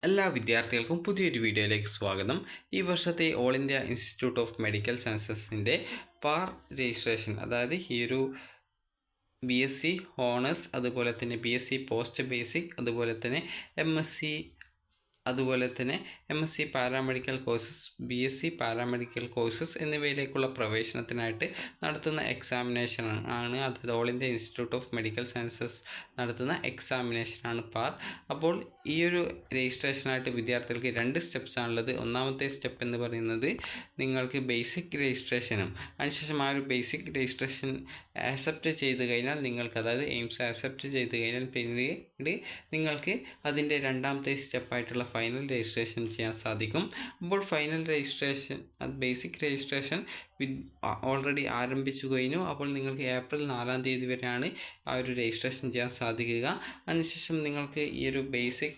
എല്ലാ വിദ്യാർത്ഥികൾക്കും പുതിയൊരു വീഡിയോയിലേക്ക് സ്വാഗതം. ഈ വർഷത്തെ all India institute of medical സയൻസസിൻ്റെ പാർ രജിസ്ട്രേഷൻ, അതായത് ഈ ഒരു BSc ഹോണേഴ്സ്, അതുപോലെ തന്നെ BSc പോസ്റ്റ് ബേസിക്, അതുപോലെ തന്നെ MSc paramedical courses, BSc paramedical courses എന്നിവയിലേക്കുള്ള പ്രവേശനത്തിനായിട്ട് നടത്തുന്ന എക്സാമിനേഷൻ ആണ്. അതായത് all India institute of medical sciences നടത്തുന്ന എക്സാമിനേഷനാണ് പാർ. അപ്പോൾ ഈ ഒരു രജിസ്ട്രേഷനായിട്ട് വിദ്യാർത്ഥികൾക്ക് 2 സ്റ്റെപ്സാണുള്ളത്. ഒന്നാമത്തെ സ്റ്റെപ്പ് എന്ന് പറയുന്നത് നിങ്ങൾക്ക് ബേസിക് രജിസ്ട്രേഷനും, അതിനുശേഷം ആ ഒരു ബേസിക് രജിസ്ട്രേഷൻ ആക്സെപ്റ്റ് ചെയ്ത് കഴിഞ്ഞാൽ നിങ്ങൾക്ക്, അതായത് എയിംസ് ആക്സെപ്റ്റ് ചെയ്ത് കഴിഞ്ഞാൽ പിന്നീട് നിങ്ങൾക്ക് അതിൻ്റെ രണ്ടാമത്തെ സ്റ്റെപ്പായിട്ടുള്ള ഫൈനൽ രജിസ്ട്രേഷൻ ചെയ്യാൻ സാധിക്കും. അപ്പോൾ final registration, basic registration already ആരംഭിച്ചു കഴിഞ്ഞു. അപ്പോൾ നിങ്ങൾക്ക് ഏപ്രിൽ 4-ാം തീയതി വരെയാണ് ആ ഒരു രജിസ്ട്രേഷൻ ചെയ്യാൻ സാധിക്കുക. അതിനുശേഷം നിങ്ങൾക്ക് ഈ ഒരു ബേസിക്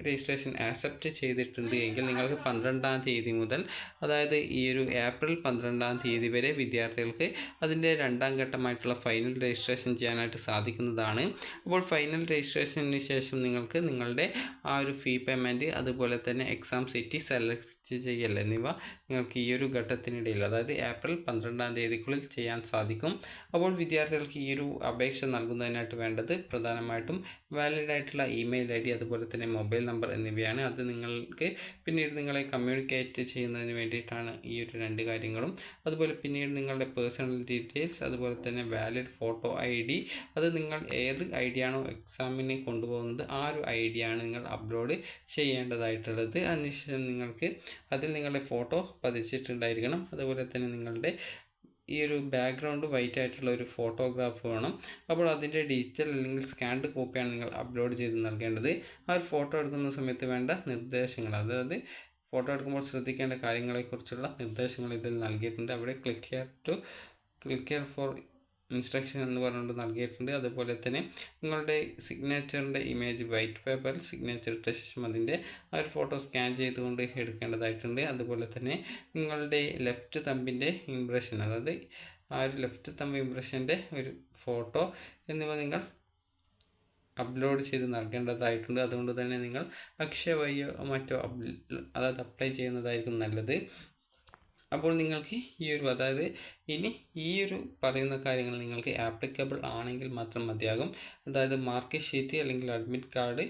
രജിസ്ട്രേഷൻ ആക്സെപ്റ്റ് ചെയ്തിട്ടുണ്ട് എങ്കിൽ നിങ്ങൾക്ക് 12-ാം തീയതി മുതൽ, അതായത് ഈ ഒരു ഏപ്രിൽ 12-ാം തീയതി വരെ വിദ്യാർത്ഥികൾക്ക് അതിൻ്റെ 2ാം ഘട്ടമായിട്ടുള്ള ഫൈനൽ രജിസ്ട്രേഷൻ ചെയ്യാനായിട്ട് സാധിക്കുന്നതാണ്. അപ്പോൾ ഫൈനൽ രജിസ്ട്രേഷന് ശേഷം നിങ്ങൾക്ക് നിങ്ങളുടെ ആ ഒരു ഫീ പേയ്മെൻറ്റ്, അതുപോലെ തന്നെ എക്സാം സിറ്റി സെലക്ട് ചെയ്യൽ എന്നിവ നിങ്ങൾക്ക് ഈ ഒരു ഘട്ടത്തിനിടയിൽ, അതായത് ഏപ്രിൽ 12-ാം തീയതിക്കുള്ളിൽ ചെയ്യാൻ സാധിക്കും. അപ്പോൾ വിദ്യാർത്ഥികൾക്ക് ഈ ഒരു അപേക്ഷ നൽകുന്നതിനായിട്ട് വേണ്ടത് പ്രധാനമായിട്ടും വാലിഡ് ആയിട്ടുള്ള ഇമെയിൽ ID, അതുപോലെ തന്നെ മൊബൈൽ നമ്പർ എന്നിവയാണ്. അത് നിങ്ങൾക്ക് പിന്നീട് നിങ്ങളെ കമ്മ്യൂണിക്കേറ്റ് ചെയ്യുന്നതിന് വേണ്ടിയിട്ടാണ് ഈ ഒരു 2 കാര്യങ്ങളും. അതുപോലെ പിന്നീട് നിങ്ങളുടെ പേഴ്സണൽ ഡീറ്റെയിൽസ്, അതുപോലെ തന്നെ വാലിഡ് ഫോട്ടോ ID, അത് നിങ്ങൾ ഏത് ID ആണോ എക്സാമിന് കൊണ്ടുപോകുന്നത് ആ ഒരു ID ആണ് നിങ്ങൾ അപ്ലോഡ് ചെയ്യേണ്ടതായിട്ടുള്ളത്. അതിനുശേഷം നിങ്ങൾക്ക് അതിൽ നിങ്ങളുടെ ഫോട്ടോ പതിച്ചിട്ടുണ്ടായിരിക്കണം. അതുപോലെ തന്നെ നിങ്ങളുടെ ഈ ഒരു ബാക്ക്ഗ്രൗണ്ട് വൈറ്റ് ആയിട്ടുള്ള ഒരു ഫോട്ടോഗ്രാഫ് വേണം. അപ്പോൾ അതിൻ്റെ ഡിജിറ്റൽ അല്ലെങ്കിൽ സ്കാൻഡ് കോപ്പിയാണ് നിങ്ങൾ അപ്ലോഡ് ചെയ്ത് നൽകേണ്ടത്. ആ ഒരു ഫോട്ടോ എടുക്കുന്ന സമയത്ത് വേണ്ട നിർദ്ദേശങ്ങൾ, അതായത് ഫോട്ടോ എടുക്കുമ്പോൾ ശ്രദ്ധിക്കേണ്ട കാര്യങ്ങളെക്കുറിച്ചുള്ള നിർദ്ദേശങ്ങൾ ഇതിൽ നൽകിയിട്ടുണ്ട്. അവിടെ ക്ലിക്ക് ഹിയർ ഫോർ ഇൻസ്ട്രക്ഷൻ എന്ന് പറഞ്ഞുകൊണ്ട് നൽകിയിട്ടുണ്ട്. അതുപോലെ തന്നെ നിങ്ങളുടെ സിഗ്നേച്ചറിൻ്റെ ഇമേജ് വൈറ്റ് പേപ്പറിൽ സിഗ്നേച്ചർ ഇട്ട ശേഷം അതിൻ്റെ ആ ഒരു ഫോട്ടോ സ്കാൻ ചെയ്തുകൊണ്ട് എടുക്കേണ്ടതായിട്ടുണ്ട്. അതുപോലെ തന്നെ നിങ്ങളുടെ ലെഫ്റ്റ് തമ്പിൻ്റെ ഇംപ്രഷൻ, അതായത് ആ ഒരു ലെഫ്റ്റ് തമ്പ് ഇംപ്രഷൻ്റെ ഒരു ഫോട്ടോ എന്നിവ നിങ്ങൾ അപ്ലോഡ് ചെയ്ത് നൽകേണ്ടതായിട്ടുണ്ട്. അതുകൊണ്ട് തന്നെ നിങ്ങൾ അക്ഷയ വഴിയോ മറ്റോ അതായത് അപ്ലൈ ചെയ്യുന്നതായിരിക്കും നല്ലത്. അപ്പോൾ നിങ്ങൾക്ക് അതായത് ഇനി ഈ ഒരു പറയുന്ന കാര്യങ്ങൾ നിങ്ങൾക്ക് ആപ്ലിക്കബിൾ ആണെങ്കിൽ മാത്രം മതിയാകും. അതായത് മാർക്ക് ഷീറ്റ് അല്ലെങ്കിൽ അഡ്മിറ്റ് കാർഡ്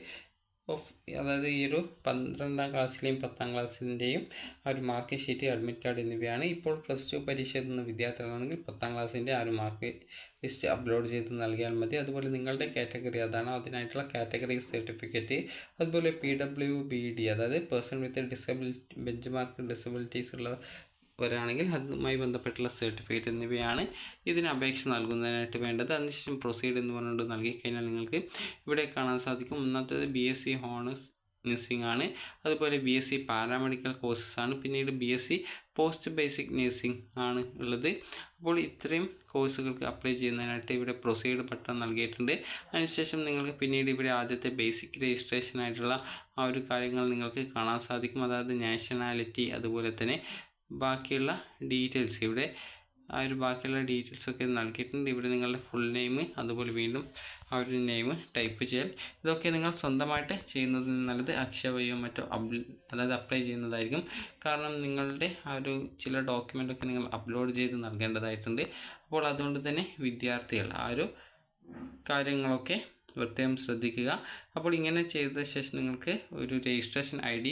അതായത് ഈ ഒരു 12-ാം ക്ലാസ്സിലെയും 10-ാം ക്ലാസ്സിൻ്റെയും ആ ഒരു മാർക്ക് ഷീറ്റ്, അഡ്മിറ്റ് കാർഡ് എന്നിവയാണ്. ഇപ്പോൾ +2 പരീക്ഷ എഴുതുന്ന വിദ്യാർത്ഥികളാണെങ്കിൽ 10-ാം ക്ലാസ്സിൻ്റെ ആ ഒരു മാർക്ക് ലിസ്റ്റ് അപ്ലോഡ് ചെയ്ത് നൽകിയാൽ മതി. അതുപോലെ നിങ്ങളുടെ കാറ്റഗറി അതാണോ അതിനായിട്ടുള്ള കാറ്റഗറി സർട്ടിഫിക്കറ്റ്, അതുപോലെ PWBD, അതായത് person with disability, bench mark disabilities ഉള്ളവരാണെങ്കിൽ അതുമായി ബന്ധപ്പെട്ടുള്ള സർട്ടിഫിക്കറ്റ് എന്നിവയാണ് ഇതിന് അപേക്ഷ നൽകുന്നതിനായിട്ട് വേണ്ടത്. അതിനുശേഷം പ്രൊസീഡ് എന്ന് പറഞ്ഞുകൊണ്ട് നൽകിക്കഴിഞ്ഞാൽ നിങ്ങൾക്ക് ഇവിടെ കാണാൻ സാധിക്കും. ഒന്നാമത്തേത് BSc ഹോണേഴ്സ് നഴ്സിംഗ് ആണ്, അതുപോലെ BSc പാരാമെഡിക്കൽ കോഴ്സസ് ആണ്, പിന്നീട് BSc പോസ്റ്റ് ബേസിക് നഴ്സിംഗ് ആണ് ഉള്ളത്. അപ്പോൾ ഇത്രയും കോഴ്സുകൾക്ക് അപ്ലൈ ചെയ്യുന്നതിനായിട്ട് ഇവിടെ പ്രൊസീഡ് ബട്ടൺ നൽകിയിട്ടുണ്ട്. അതിനുശേഷം നിങ്ങൾക്ക് പിന്നീട് ഇവിടെ ആദ്യത്തെ ബേസിക് രജിസ്ട്രേഷൻ ആയിട്ടുള്ള ആ ഒരു കാര്യങ്ങൾ നിങ്ങൾക്ക് കാണാൻ സാധിക്കും. അതായത് നാഷണാലിറ്റി, അതുപോലെ തന്നെ ബാക്കിയുള്ള ഡീറ്റെയിൽസ്, ഇവിടെ ആ ഒരു ബാക്കിയുള്ള ഡീറ്റെയിൽസൊക്കെ നൽകിയിട്ടുണ്ട്. ഇവിടെ നിങ്ങളുടെ ഫുൾ നെയിം, അതുപോലെ വീണ്ടും ആ ഒരു നെയിം ടൈപ്പ് ചെയ്യൽ, ഇതൊക്കെ നിങ്ങൾ സ്വന്തമായിട്ട് ചെയ്യുന്നതിൽ നല്ലത് അക്ഷയ വഴിയോ മറ്റോ അതായത് അപ്ലൈ ചെയ്യുന്നതായിരിക്കും. കാരണം നിങ്ങളുടെ ആ ഒരു ചില ഡോക്യുമെൻ്റൊക്കെ നിങ്ങൾ അപ്ലോഡ് ചെയ്ത് നൽകേണ്ടതായിട്ടുണ്ട്. അപ്പോൾ അതുകൊണ്ട് തന്നെ വിദ്യാർത്ഥികൾ ആ ഒരു കാര്യങ്ങളൊക്കെ പ്രത്യേകം ശ്രദ്ധിക്കുക. അപ്പോൾ ഇങ്ങനെ ചെയ്ത ശേഷം നിങ്ങൾക്ക് ഒരു രജിസ്ട്രേഷൻ ID,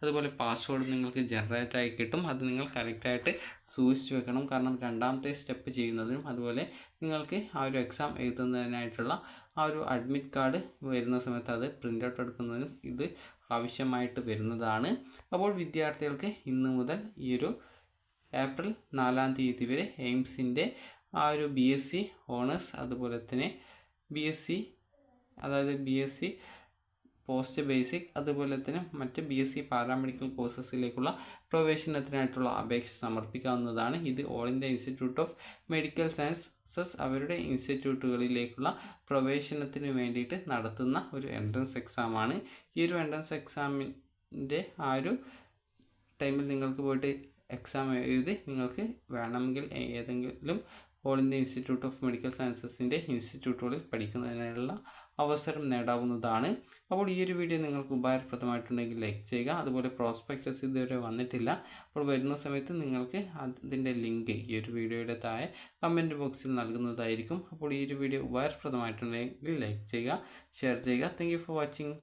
അതുപോലെ പാസ്വേഡ് നിങ്ങൾക്ക് ജനറേറ്റ് ആയി കിട്ടും. അത് നിങ്ങൾ കറക്റ്റായിട്ട് സൂക്ഷിച്ച് വെക്കണം. കാരണം 2ാമത്തെ സ്റ്റെപ്പ് ചെയ്യുന്നതിനും, അതുപോലെ നിങ്ങൾക്ക് ആ ഒരു എക്സാം എഴുതുന്നതിനായിട്ടുള്ള ആ ഒരു അഡ്മിറ്റ് കാർഡ് വരുന്ന സമയത്ത് അത് പ്രിൻ്റ് ഔട്ട് എടുക്കുന്നതിനും ഇത് ആവശ്യമായിട്ട് വരുന്നതാണ്. അപ്പോൾ വിദ്യാർത്ഥികൾക്ക് ഇന്ന് മുതൽ ഈ ഒരു ഏപ്രിൽ 4-ാം തീയതി വരെ എയിംസിൻ്റെ ആ ഒരു BSc ഹോണേഴ്സ്, അതുപോലെ തന്നെ BSc പോസ്റ്റ് ബേസിക്, അതുപോലെ തന്നെ മറ്റ് BSc പാരാമെഡിക്കൽ കോഴ്സസിലേക്കുള്ള പ്രവേശനത്തിനായിട്ടുള്ള അപേക്ഷ സമർപ്പിക്കാവുന്നതാണ്. ഇത് all India institute of medical sciences അവരുടെ ഇൻസ്റ്റിറ്റ്യൂട്ടുകളിലേക്കുള്ള പ്രവേശനത്തിന് വേണ്ടിയിട്ട് നടത്തുന്ന ഒരു എൻട്രൻസ് എക്സാമാണ്. ഈ ഒരു എൻട്രൻസ് എക്സാമിൻ്റെ ആ ഒരു ടൈമിൽ നിങ്ങൾക്ക് പോയിട്ട് എക്സാം എഴുതി നിങ്ങൾക്ക് വേണമെങ്കിൽ ഏതെങ്കിലും all India institute of medical സയൻസസിൻ്റെ ഇൻസ്റ്റിറ്റ്യൂട്ടുകളിൽ പഠിക്കുന്നതിനുള്ള അവസരം നേടാവുന്നതാണ്. അപ്പോൾ ഈ ഒരു വീഡിയോ നിങ്ങൾക്ക് ഉപകാരപ്രദമായിട്ടുണ്ടെങ്കിൽ ലൈക്ക് ചെയ്യുക. അതുപോലെ പ്രോസ്പെക്ടസ് ഇതുവരെ വന്നിട്ടില്ല, അപ്പോൾ വരുന്ന സമയത്ത് നിങ്ങൾക്ക് അതിൻ്റെ ലിങ്ക് ഈ ഒരു വീഡിയോയുടെ താഴെ കമൻറ്റ് ബോക്സിൽ നൽകുന്നതായിരിക്കും. അപ്പോൾ ഈ ഒരു വീഡിയോ ഉപകാരപ്രദമായിട്ടുണ്ടെങ്കിൽ ലൈക്ക് ചെയ്യുക, ഷെയർ ചെയ്യുക. Thank you for watching.